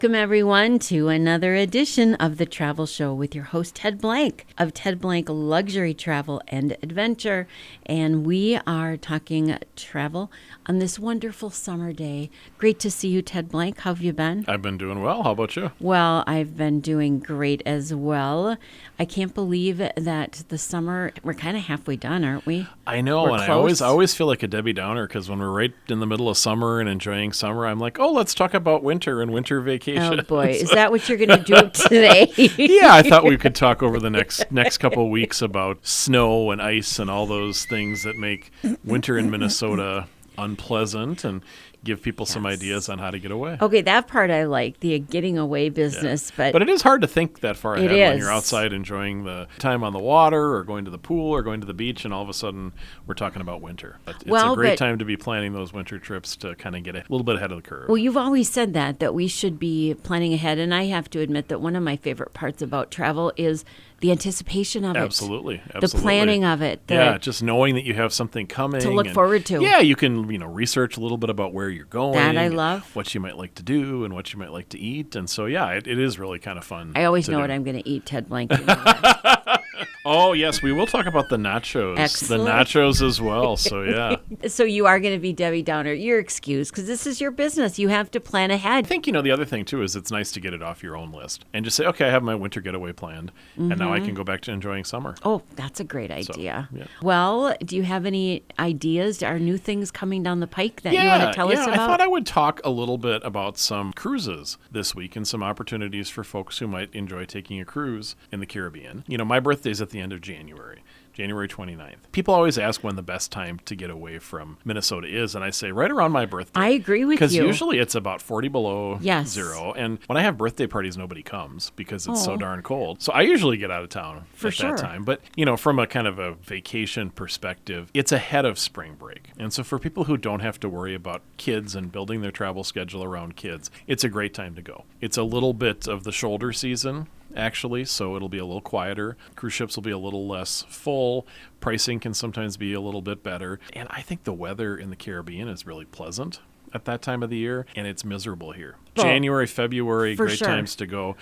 Welcome, everyone, to another edition of The Travel Show with your host, Ted Blank, of Ted Blank Luxury Travel and Adventure. And we are talking travel on this wonderful summer day. Great to see you, Ted Blank. How have you been? I've been doing well. How about you? Well, I've been doing great as well. I can't believe that the summer, we're kind of halfway done, aren't we? I know, We're and close. I always feel like a Debbie Downer because when we're right in the middle of summer and enjoying summer, I'm like, oh, let's talk about winter and winter vacation. Oh, boy. Is that what you're going to do today? Yeah, I thought we could talk over the next couple of weeks about snow and ice and all those things that make winter in Minnesota unpleasant and give people some ideas on how to get away. Okay, that part I like, the getting away business. Yeah. But it is hard to think that far ahead It when is. you're outside enjoying the time on the water or going to the pool or going to the beach, and all of a sudden we're talking about winter. But it's a great time to be planning those winter trips to kind of get a little bit ahead of the curve. Well, you've always said that we should be planning ahead, and I have to admit that one of my favorite parts about travel is the anticipation of Absolutely. the planning of it. Just knowing that you have something coming. To look forward to. Yeah, you can research a little bit about where you're going. That I love. What you might like to do and what you might like to eat. And so, yeah, it is really kind of fun. I always know what I'm going to eat, Ted Blank. You know that. Oh, yes, we will talk about the nachos. Excellent. The nachos as well, so yeah. So you are going to be Debbie Downer. You're excused because this is your business. You have to plan ahead. I think, the other thing, too, is it's nice to get it off your own list and just say, okay, I have my winter getaway planned, and now I can go back to enjoying summer. Oh, that's a great idea. So, yeah. Well, do you have any ideas? Are new things coming down the pike that you want to tell us about? I thought I would talk a little bit about some cruises this week and some opportunities for folks who might enjoy taking a cruise in the Caribbean. My birthday's at the end of January 29th. People always ask when the best time to get away from Minnesota is, and I say right around my birthday. I agree with you. Because usually it's about 40 below zero, Yes. and when I have birthday parties, nobody comes because it's so darn cold. So I usually get out of town at that time. But, from a kind of a vacation perspective, it's ahead of spring break. And so for people who don't have to worry about kids and building their travel schedule around kids, it's a great time to go. It's a little bit of the shoulder season, actually, so it'll be a little quieter. Cruise ships will be a little less full. Pricing can sometimes be a little bit better. And I think the weather in the Caribbean is really pleasant at that time of the year, and it's miserable here. Well, January, February, for great sure. times to go.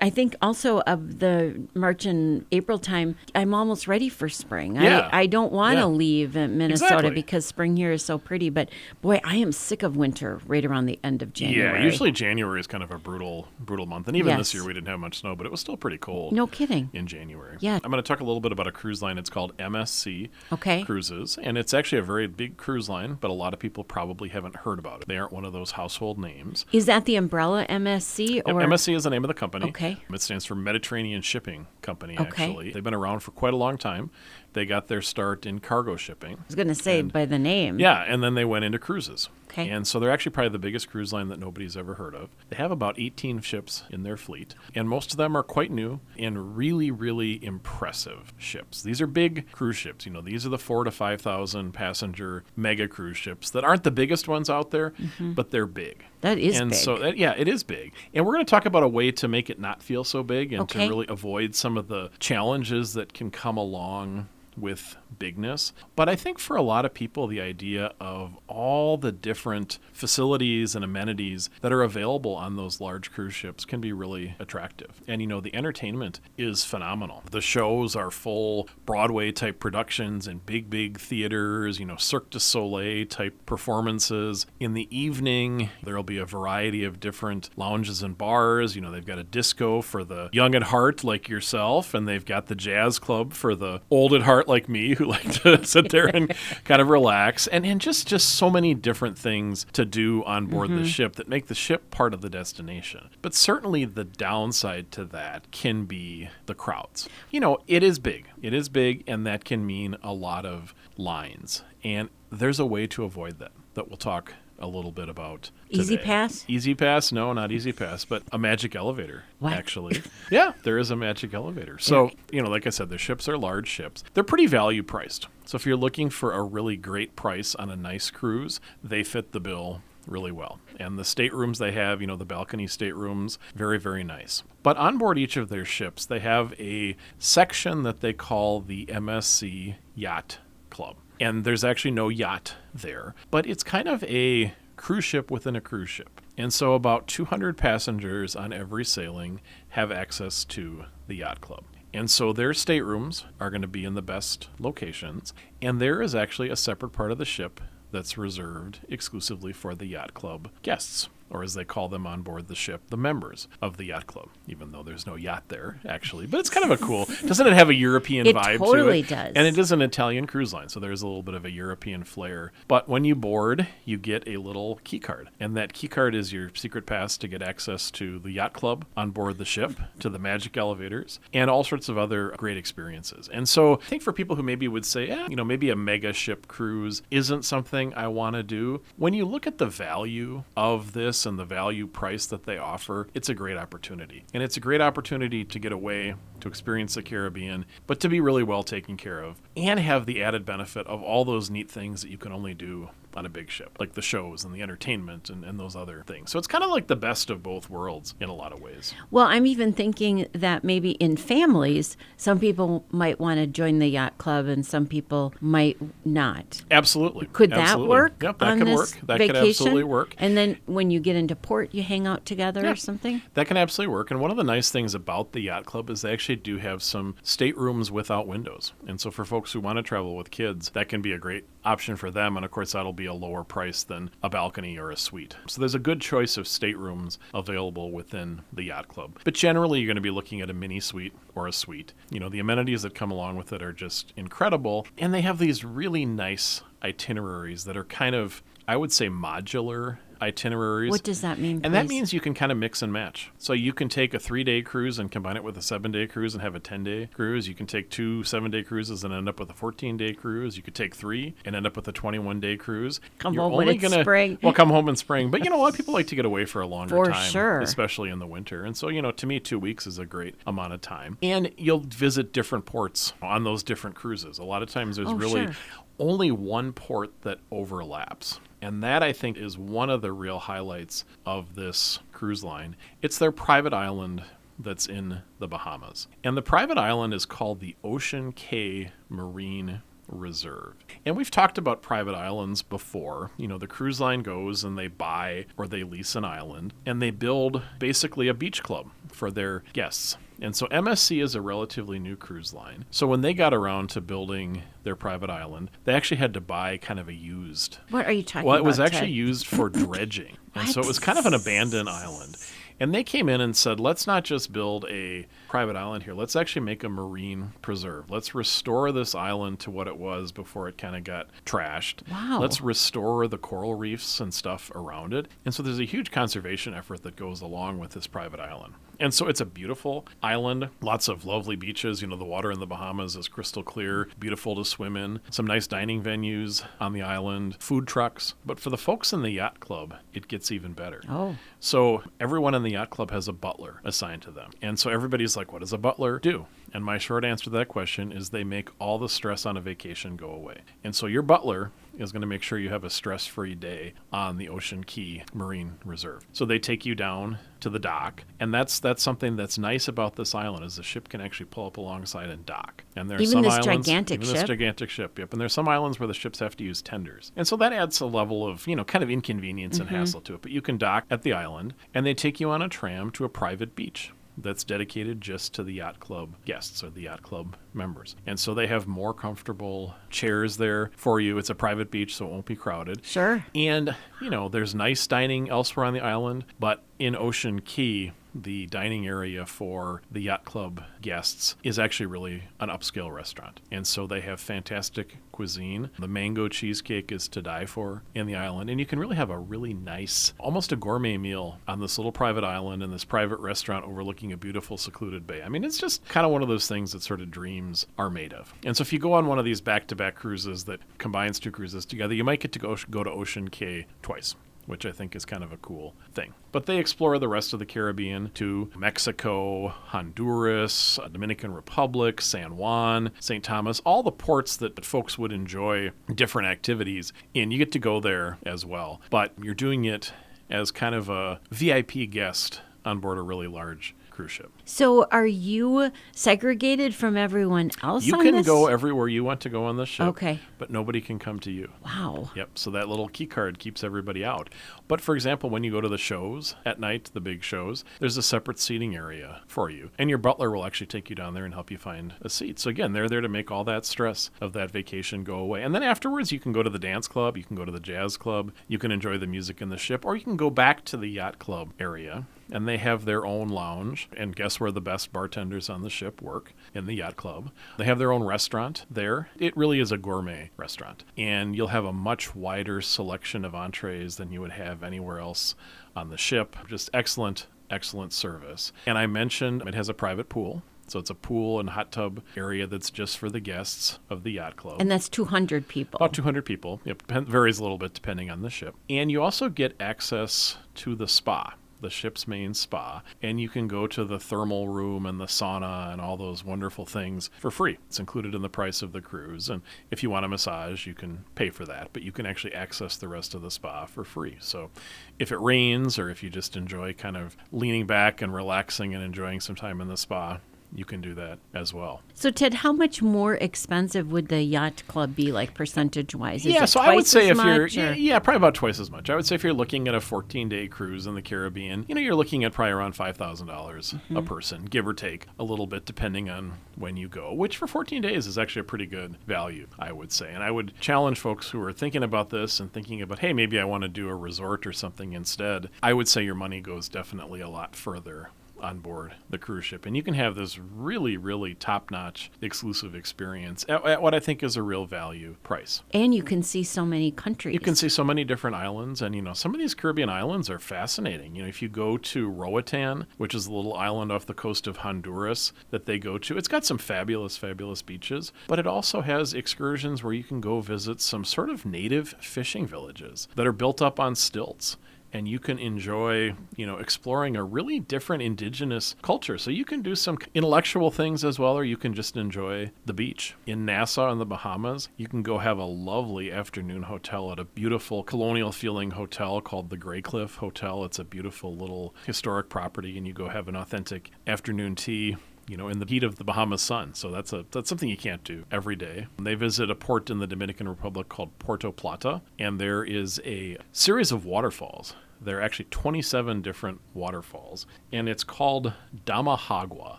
I think also of the March and April time, I'm almost ready for spring. Yeah. I don't want to Yeah. leave Minnesota Exactly. because spring here is so pretty. But boy, I am sick of winter right around the end of January. Yeah, usually January is kind of a brutal month. And even this Yes. year we didn't have much snow, but it was still pretty cold. No kidding. In January. Yeah. I'm going to talk a little bit about a cruise line. It's called MSC Okay. Cruises, and it's actually a very big cruise line, but a lot of people probably haven't heard about it. They aren't one of those household names. Is that the umbrella MSC? Or MSC is the name of the company. Okay. It stands for Mediterranean Shipping Company, Okay. actually. They've been around for quite a long time. They got their start in cargo shipping. I was going to say by the name. Yeah, and then they went into cruises. Okay. And so they're actually probably the biggest cruise line that nobody's ever heard of. They have about 18 ships in their fleet, and most of them are quite new and really, really impressive ships. These are big cruise ships. These are the 4,000 to 5,000 passenger mega cruise ships that aren't the biggest ones out there, but they're big. That is and big. so, it is big. And we're going to talk about a way to make it not feel so big and Okay. to really avoid some of the challenges that can come along with bigness. But I think for a lot of people, the idea of all the different facilities and amenities that are available on those large cruise ships can be really attractive. And, the entertainment is phenomenal. The shows are full Broadway type productions and big theaters, Cirque du Soleil type performances. In the evening, there'll be a variety of different lounges and bars. They've got a disco for the young at heart like yourself, and they've got the jazz club for the old at heart like me who like to sit there and kind of relax, and just so many different things to do on board the ship that make the ship part of the destination. But certainly the downside to that can be the crowds. It is big, and that can mean a lot of lines, and there's a way to avoid that we'll talk a little bit about today. Easy Pass? Easy Pass? No, not Easy Pass, but a magic elevator, What? actually. Yeah, there is a magic elevator. So, like I said, the ships are large ships. They're pretty value priced. So if you're looking for a really great price on a nice cruise, they fit the bill really well. And the staterooms they have, the balcony staterooms, very, very nice. But on board each of their ships, they have a section that they call the MSC Yacht Club. And there's actually no yacht there, but it's kind of a cruise ship within a cruise ship. And so about 200 passengers on every sailing have access to the yacht club. And so their staterooms are going to be in the best locations. And there is actually a separate part of the ship that's reserved exclusively for the yacht club guests, or as they call them on board the ship, the members of the yacht club, even though there's no yacht there, actually. But it's kind of a cool, doesn't it have a European vibe to it? It totally does. And it is an Italian cruise line, so there's a little bit of a European flair. But when you board, you get a little key card. And that key card is your secret pass to get access to the yacht club on board the ship, to the magic elevators, and all sorts of other great experiences. And so I think for people who maybe would say, maybe a mega ship cruise isn't something I want to do, when you look at the value of this and the value price that they offer, it's a great opportunity. And it's a great opportunity to get away, to experience the Caribbean, but to be really well taken care of and have the added benefit of all those neat things that you can only do on a big ship, like the shows and the entertainment and those other things. So it's kind of like the best of both worlds in a lot of ways. Well, I'm even thinking that maybe in families, some people might want to join the yacht club and some people might not. Absolutely. Could Absolutely. that work? Yep, that on could this work. That vacation? could absolutely work. And then when you get into port, you hang out together or something? That can absolutely work. And one of the nice things about the yacht club is they actually do have some staterooms without windows. And so for folks who want to travel with kids, that can be a great option for them. And of course, that'll be a lower price than a balcony or a suite. So there's a good choice of staterooms available within the yacht club. But generally, you're going to be looking at a mini suite or a suite. The amenities that come along with it are just incredible. And they have these really nice itineraries that are kind of, I would say, modular itineraries. What does that mean, And that please? means you can kind of mix and match. So you can take a 3-day cruise and combine it with a 7-day cruise and have a 10-day cruise. You can take 2 7-day cruises and end up with a 14-day cruise. You could take 3 and end up with a 21-day cruise. Come home when it's spring. Well, come home in spring. But a lot of people like to get away for a longer For time, sure. especially in the winter. And so, to me, 2 weeks is a great amount of time. And you'll visit different ports on those different cruises. A lot of times there's sure. only one port that overlaps. And that, I think, is one of the real highlights of this cruise line. It's their private island that's in the Bahamas. And the private island is called the Ocean Cay Marine Reserve. And we've talked about private islands before. The cruise line goes and they buy or they lease an island and they build basically a beach club for their guests. And so MSC is a relatively new cruise line. So when they got around to building their private island, they actually had to buy kind of a used. What are you talking about? Well, it was actually Ted? used for dredging. And so it was kind of an abandoned island. And they came in and said, let's not just build a private island here. Let's actually make a marine preserve. Let's restore this island to what it was before it kind of got trashed. Wow. Let's restore the coral reefs and stuff around it. And so there's a huge conservation effort that goes along with this private island. And so it's a beautiful island, lots of lovely beaches. The water in the Bahamas is crystal clear, beautiful to swim in. Some nice dining venues on the island, food trucks. But for the folks in the yacht club, it gets even better. Oh. So everyone in the yacht club has a butler assigned to them. And so everybody's like, what does a butler do? And my short answer to that question is they make all the stress on a vacation go away. And so your butler is going to make sure you have a stress-free day on the Ocean Cay Marine Reserve. So they take you down to the dock, and that's something that's nice about this island is the ship can actually pull up alongside and dock. And there's some islands, gigantic this gigantic ship, yep. And there's some islands where the ships have to use tenders, and so that adds a level of kind of inconvenience and hassle to it. But you can dock at the island, and they take you on a tram to a private beach that's dedicated just to the yacht club guests or the yacht club members. And so they have more comfortable chairs there for you. It's a private beach, so it won't be crowded. Sure. And, there's nice dining elsewhere on the island, but in Ocean Cay, the dining area for the yacht club guests is actually really an upscale restaurant. And so they have fantastic cuisine. The mango cheesecake is to die for in the island. And you can really have a really nice, almost a gourmet meal on this little private island in this private restaurant overlooking a beautiful secluded bay. I mean, it's just kind of one of those things that sort of dreams are made of. And so if you go on one of these back-to-back cruises that combines 2 cruises together, you might get to go to Ocean Cay twice, which I think is kind of a cool thing. But they explore the rest of the Caribbean to Mexico, Honduras, Dominican Republic, San Juan, St. Thomas, all the ports that folks would enjoy different activities in. You get to go there as well. But you're doing it as kind of a VIP guest on board a really large cruise ship. So are you segregated from everyone else You on can this? go everywhere you want to go on the ship, Okay. but nobody can come to you. Wow. Yep, so that little key card keeps everybody out. But for example, when you go to the shows at night, the big shows, there's a separate seating area for you. And your butler will actually take you down there and help you find a seat. So again, they're there to make all that stress of that vacation go away. And then afterwards, you can go to the dance club, you can go to the jazz club, you can enjoy the music in the ship, or you can go back to the yacht club area. And they have their own lounge. And guess where the best bartenders on the ship work? In the yacht club. They have their own restaurant there. It really is a gourmet restaurant. And you'll have a much wider selection of entrees than you would have anywhere else on the ship. Just excellent, excellent service. And I mentioned it has a private pool. So it's a pool and hot tub area that's just for the guests of the yacht club. And that's 200 people. About 200 people. It varies a little bit depending on the ship. And you also get access to the spa, the ship's main spa, and you can go to the thermal room and the sauna and all those wonderful things for free. It's included in the price of the cruise, and if you want a massage, you can pay for that, but you can actually access the rest of the spa for free. So if it rains or if you just enjoy kind of leaning back and relaxing and enjoying some time in the spa, you can do that as well. So, Ted, how much more expensive would the yacht club be, like percentage-wise? Is Yeah, it so I would twice say as if you're, much, or- yeah, probably about twice as much. I would say if you're looking at a 14-day cruise in the Caribbean, you're looking at probably around $5,000 a person, give or take a little bit depending on when you go, which for 14 days is actually a pretty good value, I would say. And I would challenge folks who are thinking about this and thinking about, hey, maybe I want to do a resort or something instead. I would say your money goes definitely a lot further on board the cruise ship. And you can have this really, really top-notch exclusive experience at what I think is a real value price. And you can see so many countries. You can see so many different islands. And, some of these Caribbean islands are fascinating. If you go to Roatan, which is a little island off the coast of Honduras that they go to, it's got some fabulous, fabulous beaches. But it also has excursions where you can go visit some sort of native fishing villages that are built up on stilts. And you can enjoy, exploring a really different indigenous culture. So you can do some intellectual things as well, or you can just enjoy the beach. In Nassau in the Bahamas, you can go have a lovely afternoon hotel at a beautiful colonial-feeling hotel called the Grey Cliff Hotel. It's a beautiful little historic property, and you go have an authentic afternoon tea in the heat of the Bahamas sun. So that's something you can't do every day. They visit a port in the Dominican Republic called Puerto Plata, and there is a series of waterfalls. There are actually 27 different waterfalls, and it's called Damahagua.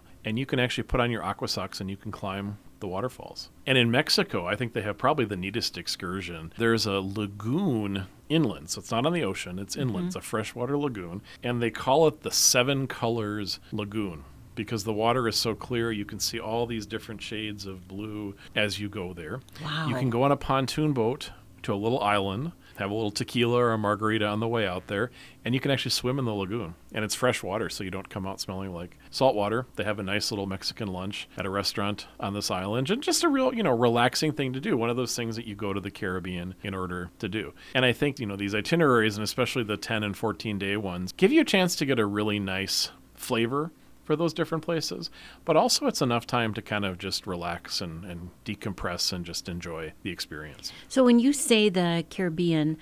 And you can actually put on your aqua socks and you can climb the waterfalls. And in Mexico, I think they have probably the neatest excursion. There's a lagoon inland, so it's not on the ocean, it's inland. It's a freshwater lagoon, and they call it the Seven Colors Lagoon, because the water is so clear, you can see all these different shades of blue as you go there. Wow. You can go on a pontoon boat to a little island, have a little tequila or a margarita on the way out there, and you can actually swim in the lagoon. And it's fresh water, so you don't come out smelling like salt water. They have a nice little Mexican lunch at a restaurant on this island, and just a real, relaxing thing to do. One of those things that you go to the Caribbean in order to do. And I think, these itineraries, and especially the 10 and 14-day ones, give you a chance to get a really nice flavor for those different places, but also it's enough time to kind of just relax and decompress and just enjoy the experience. So when you say the Caribbean,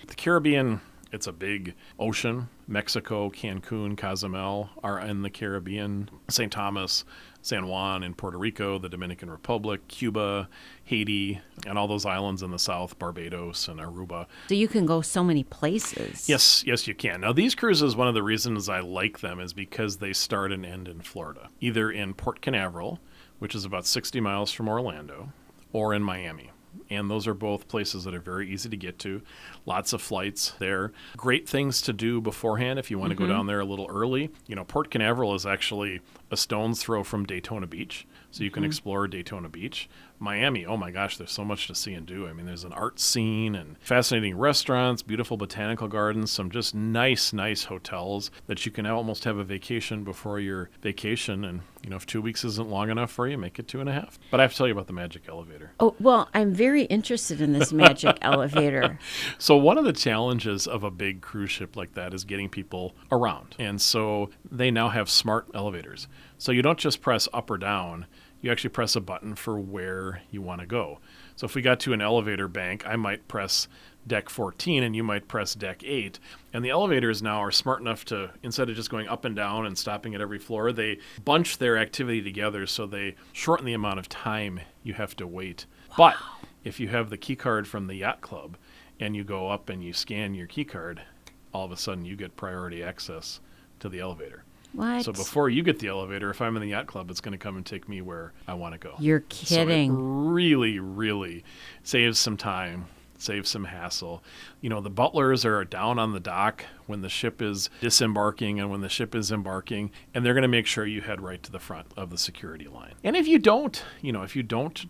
It's a big ocean. Mexico, Cancun, Cozumel are in the Caribbean. St. Thomas, San Juan in Puerto Rico, the Dominican Republic, Cuba, Haiti, and all those islands in the south, Barbados and Aruba. so you can go so many places. Yes, you can. Now, these cruises, one of the reasons I like them is because they start and end in Florida, either in Port Canaveral, which is about 60 miles from Orlando, or in Miami. And those are both places that are very easy to get to. Lots of flights there. Great things to do beforehand if you want to go down there a little early. Port Canaveral is actually a stone's throw from Daytona Beach, so you can explore Daytona Beach. Miami, oh my gosh, there's so much to see and do. I mean, there's an art scene and fascinating restaurants, beautiful botanical gardens, some just nice hotels that you can almost have a vacation before your vacation. And, if 2 weeks isn't long enough for you, make it 2.5. But I have to tell you about the magic elevator. Oh, well, I'm very interested in this magic elevator. So one of the challenges of a big cruise ship like that is getting people around. And so they now have smart elevators. So you don't just press up or down. You actually press a button for where you want to go. So if we got to an elevator bank, I might press deck 14 and you might press deck 8. And the elevators now are smart enough to, instead of just going up and down and stopping at every floor, they bunch their activity together so they shorten the amount of time you have to wait. Wow. But if you have the key card from the yacht club and you go up and you scan your key card, all of a sudden you get priority access to the elevator. What? So before you get the elevator, if I'm in the yacht club, it's going to come and take me where I want to go. You're kidding. So it really, really saves some time, saves some hassle. You know, the butlers are down on the dock when the ship is disembarking and when the ship is embarking, and they're going to make sure you head right to the front of the security line. And if you don't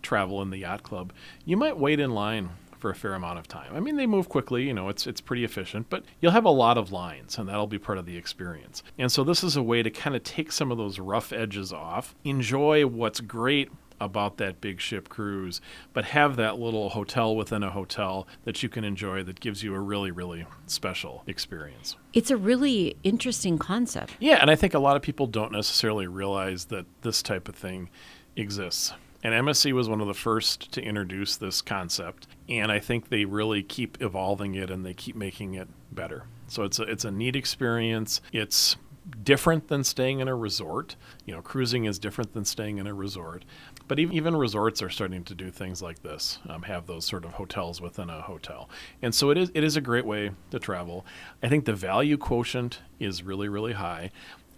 travel in the yacht club, you might wait in line for a fair amount of time. I mean, they move quickly, it's pretty efficient, but you'll have a lot of lines, and that'll be part of the experience. And so this is a way to kind of take some of those rough edges off, enjoy what's great about that big ship cruise, but have that little hotel within a hotel that you can enjoy that gives you a really, really special experience. It's a really interesting concept. Yeah, and I think a lot of people don't necessarily realize that this type of thing exists. And MSC was one of the first to introduce this concept, and I think they really keep evolving it and they keep making it better. So it's a neat experience. It's different than staying in a resort. Cruising is different than staying in a resort. But even resorts are starting to do things like this, have those sort of hotels within a hotel. And so it is a great way to travel. I think the value quotient is really, really high.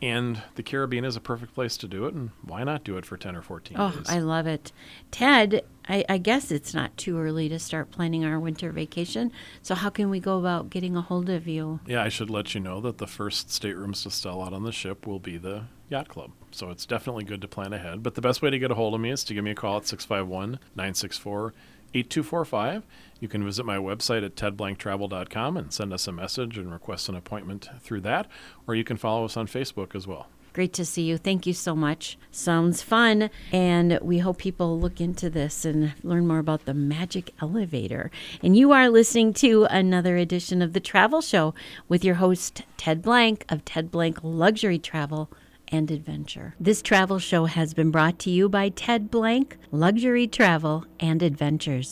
And the Caribbean is a perfect place to do it, and why not do it for 10 or 14 days? Oh, I love it. Ted, I guess it's not too early to start planning our winter vacation, so how can we go about getting a hold of you? Yeah, I should let you know that the first staterooms to sell out on the ship will be the yacht club. So it's definitely good to plan ahead. But the best way to get a hold of me is to give me a call at 651-964-8245. You can visit my website at tedblanktravel.com and send us a message and request an appointment through that, or you can follow us on Facebook as well. Great to see you. Thank you so much. Sounds fun. And we hope people look into this and learn more about the magic elevator. And you are listening to another edition of The Travel Show with your host, Ted Blank of Ted Blank Luxury Travel and Adventure. This travel show has been brought to you by Ted Blank Luxury Travel and Adventures.